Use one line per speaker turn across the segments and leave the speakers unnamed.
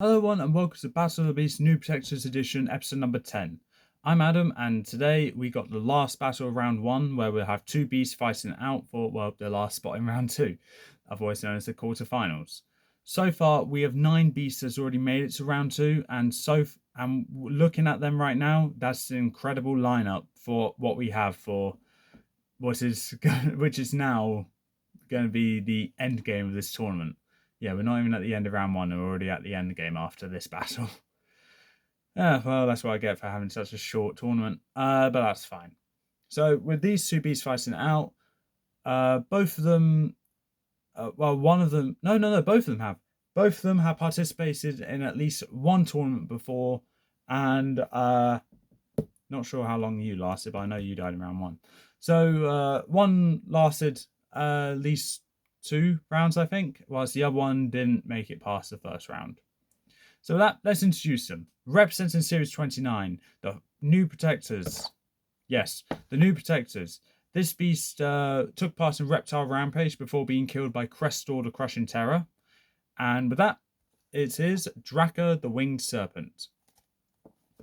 Hello everyone and welcome to Battle of the Beast New Protectors Edition episode number 10. I'm Adam and today we got the last battle of round 1 where we'll have 2 beasts fighting out for, well, the last spot in round 2, otherwise known as the quarterfinals. So far we have 9 beasts that's already made it to round 2 and looking at them right now, that's an incredible lineup for what we have for which is now going to be the end game of this tournament. Yeah, we're not even at the end of round 1, we're already at the end game after this battle. Yeah, well, that's what I get for having such a short tournament, but that's fine. So with these 2 beasts fighting out, both of them, one of them, no, both of them have. Both of them have participated in at least one tournament before, and not sure how long you lasted, but I know you died in round 1. So one lasted at least 2 rounds, I think, whilst the other one didn't make it past the first round. So let's introduce them. Representing Series 29, the new Protectors. Yes, the new Protectors. This beast took part in Reptile Rampage before being killed by Crestor the Crushing Terror. And with that, it is Draka the Winged Serpent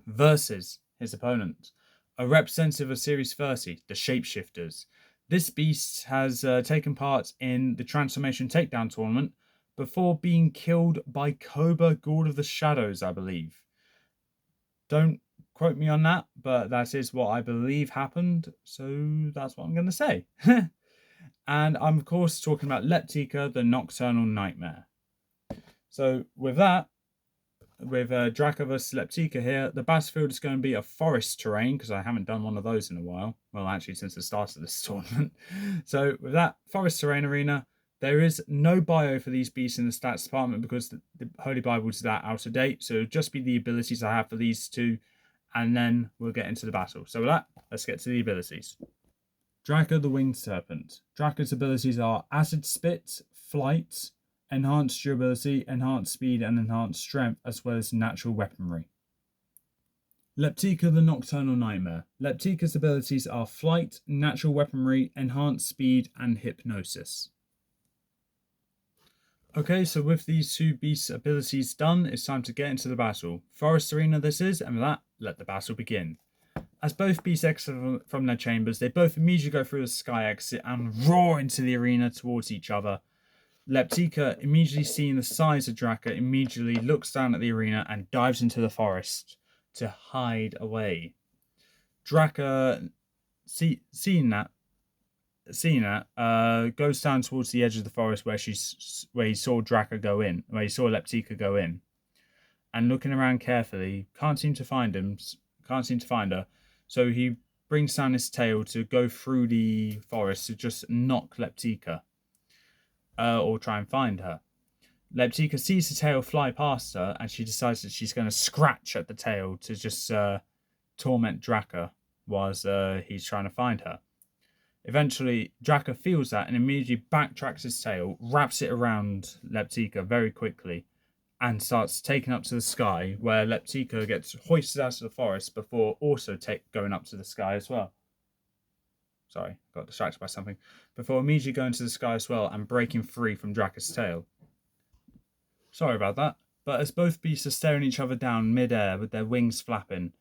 versus his opponent, a representative of Series 30, the Shapeshifters. This beast has taken part in the Transformation Takedown Tournament before being killed by Cobra, God of the Shadows, I believe. Don't quote me on that, but that is what I believe happened, so that's what I'm going to say. And I'm, of course, talking about Leptika, the Nocturnal Nightmare. So with that, with Draka vs Leptika here, the battlefield is going to be a forest terrain, because I haven't done one of those in a while. Well, actually, since the start of this tournament. So with that forest terrain arena, there is no bio for these beasts in the stats department because the Holy Bible is that out of date. So it'll just be the abilities I have for these two, and then we'll get into the battle. So with that, let's get to the abilities. Draka the Winged Serpent. Draka's abilities are Acid Spit, Flight, Enhanced Durability, Enhanced Speed, and Enhanced Strength, as well as Natural Weaponry. Leptika the Nocturnal Nightmare. Leptika's abilities are Flight, Natural Weaponry, Enhanced Speed, and Hypnosis. Okay, so with these 2 beasts' abilities done, it's time to get into the battle. Forest Arena this is, and with that, let the battle begin. As both beasts exit from their chambers, they both immediately go through the sky exit and roar into the arena towards each other. Leptika, immediately seeing the size of Draka, immediately looks down at the arena and dives into the forest to hide away. Draka, seeing that, goes down towards the edge of the forest where he saw Draka go in, where he saw Leptika go in, and looking around carefully, can't seem to find her. So he brings down his tail to go through the forest to just knock Leptika, or try and find her. Leptika sees the tail fly past her, and she decides that she's going to scratch at the tail to just torment Draka whilst he's trying to find her. Eventually, Draka feels that and immediately backtracks his tail, wraps it around Leptika very quickly, and starts taking up to the sky, where Leptika gets hoisted out of the forest before also going up to the sky as well. Sorry, got distracted by something. Before immediately going to the sky as well and breaking free from Draka's tail. Sorry about that. But as both beasts are staring each other down mid-air with their wings flapping,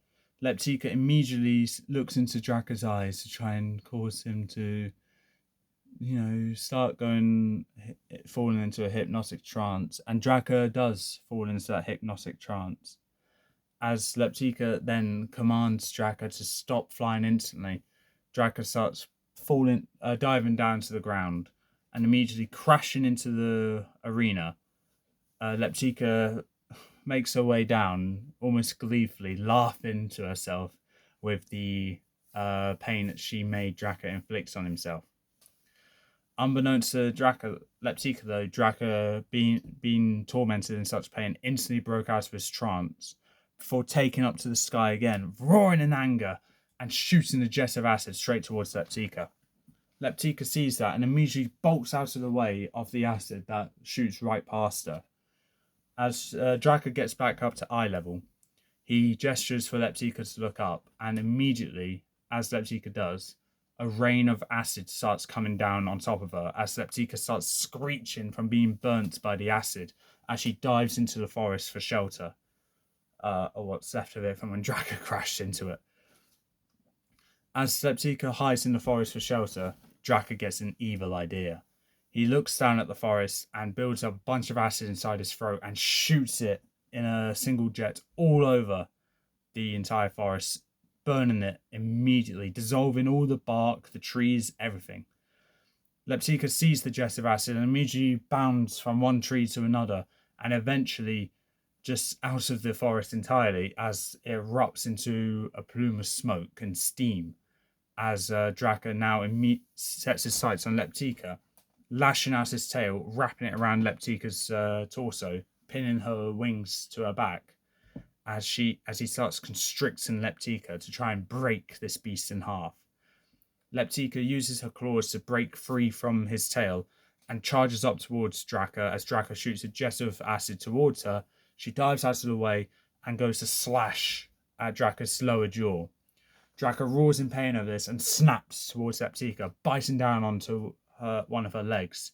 Leptika immediately looks into Draka's eyes to try and cause him to, start falling into a hypnotic trance. And Draka does fall into that hypnotic trance. As Leptika then commands Draka to stop flying instantly, Draka starts diving down to the ground and immediately crashing into the arena. Leptika makes her way down, almost gleefully, laughing to herself with the pain that she made Draka inflict on himself. Unbeknownst to Leptika though, Draka, being tormented in such pain, instantly broke out of his trance before taking up to the sky again, roaring in anger and shooting a jet of acid straight towards Leptika. Leptika sees that and immediately bolts out of the way of the acid that shoots right past her. As Draka gets back up to eye level, he gestures for Leptika to look up, and immediately, as Leptika does, a rain of acid starts coming down on top of her as Leptika starts screeching from being burnt by the acid as she dives into the forest for shelter, or what's left of it from when Draka crashed into it. As Leptika hides in the forest for shelter, Draka gets an evil idea. He looks down at the forest and builds up a bunch of acid inside his throat and shoots it in a single jet all over the entire forest, burning it immediately, dissolving all the bark, the trees, everything. Leptika sees the jet of acid and immediately bounds from one tree to another and eventually just out of the forest entirely as it erupts into a plume of smoke and steam as Draka now sets his sights on Leptika, lashing out his tail, wrapping it around Leptika's torso, pinning her wings to her back as he starts constricting Leptika to try and break this beast in half. Leptika uses her claws to break free from his tail and charges up towards Draka as Draka shoots a jet of acid towards her. She dives out of the way and goes to slash at Draka's lower jaw. Draka roars in pain over this and snaps towards Leptika, biting down onto one of her legs,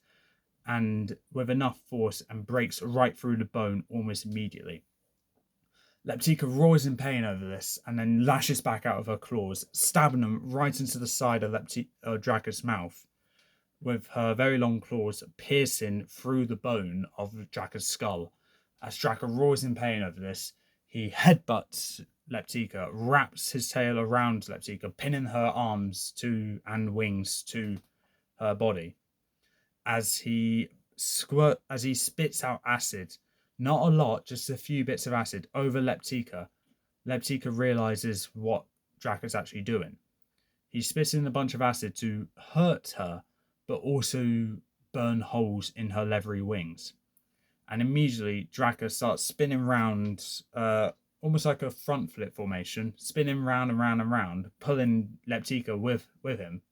and with enough force and breaks right through the bone almost immediately. Leptika roars in pain over this and then lashes back out of her claws, stabbing them right into the side of Draka's mouth, with her very long claws piercing through the bone of Draka's skull. As Draka roars in pain over this, he headbutts Leptika, wraps his tail around Leptika, pinning her arms and wings to her body. As he spits out acid, not a lot, just a few bits of acid over Leptika. Leptika realizes what Draka's actually doing. He spits in a bunch of acid to hurt her, but also burn holes in her leathery wings. And immediately Draka starts spinning round, almost like a front flip formation, spinning round and round and round, pulling Leptika with him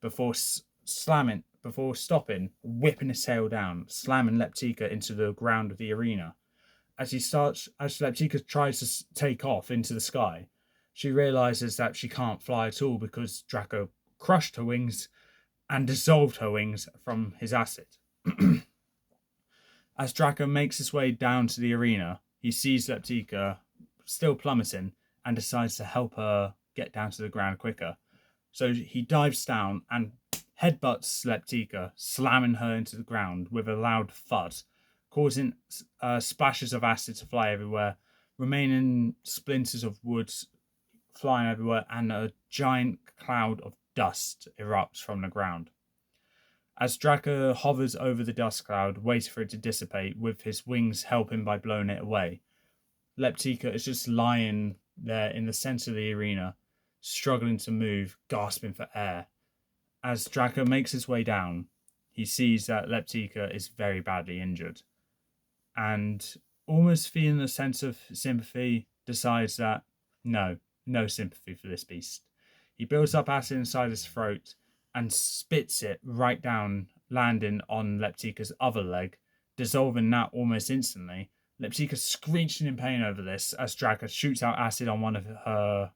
before stopping, whipping his tail down, slamming Leptika into the ground of the arena. As Leptika tries to take off into the sky, she realizes that she can't fly at all because Draka crushed her wings and dissolved her wings from his acid. As Draka makes his way down to the arena, he sees Leptika still plummeting and decides to help her get down to the ground quicker. So he dives down and headbutts Leptika, slamming her into the ground with a loud thud, causing splashes of acid to fly everywhere, remaining splinters of wood flying everywhere, and a giant cloud of dust erupts from the ground. As Draka hovers over the dust cloud, waiting for it to dissipate, with his wings helping by blowing it away, Leptika is just lying there in the center of the arena, struggling to move, gasping for air. As Draka makes his way down, he sees that Leptika is very badly injured, and almost feeling a sense of sympathy, decides that no sympathy for this beast. He builds up acid inside his throat and spits it right down, landing on Leptika's other leg, dissolving that almost instantly. Leptika screeching in pain over this as Draka shoots out acid on one of her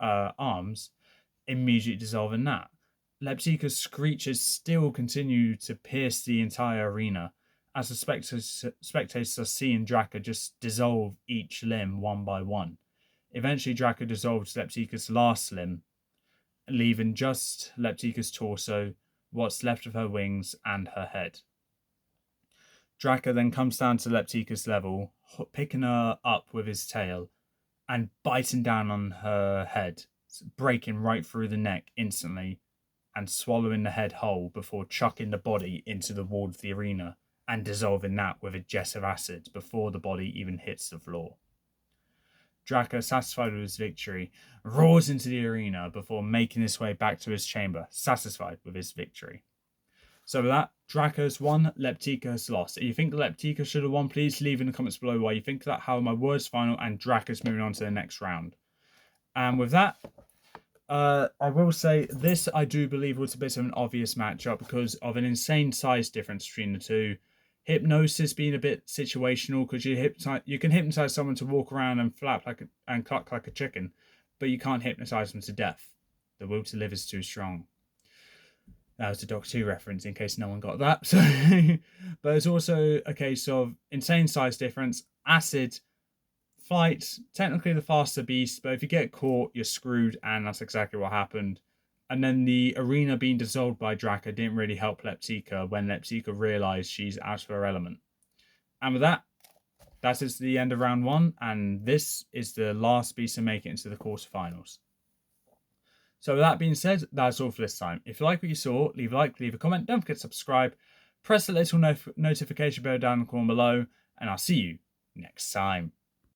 arms, immediately dissolving that. Leptika's screeches still continue to pierce the entire arena as the spectators are seeing Draka just dissolve each limb one by one. Eventually, Draka dissolves Leptika's last limb, leaving just Leptika's torso, what's left of her wings, and her head. Draka then comes down to Leptika's level, picking her up with his tail and biting down on her head, breaking right through the neck instantly and swallowing the head whole before chucking the body into the wall of the arena and dissolving that with a jet of acid before the body even hits the floor. Draka, satisfied with his victory, roars into the arena before making his way back to his chamber, satisfied with his victory. So with that, Draka has won, Leptika has lost. If you think Leptika should have won, please leave in the comments below why you think that, how my words final, and Draka's moving on to the next round. And with that, I will say this, I do believe was a bit of an obvious matchup because of an insane size difference between the two. Hypnosis being a bit situational because you can hypnotize someone to walk around and and cluck like a chicken, but you can't hypnotize them to death. The will to live is too strong. That was a Doctor Who reference in case no one got that. So, but it's also a case of insane size difference, acid, flight, technically the faster beast, but if you get caught, you're screwed, and that's exactly what happened. And then the arena being dissolved by Draka didn't really help Leptika when Leptika realised she's out of her element. And with that, that is the end of round one, and this is the last beast to make it into the quarterfinals. So with that being said, that's all for this time. If you like what you saw, leave a like, leave a comment, don't forget to subscribe, press the little notification bell down in the corner below, and I'll see you next time.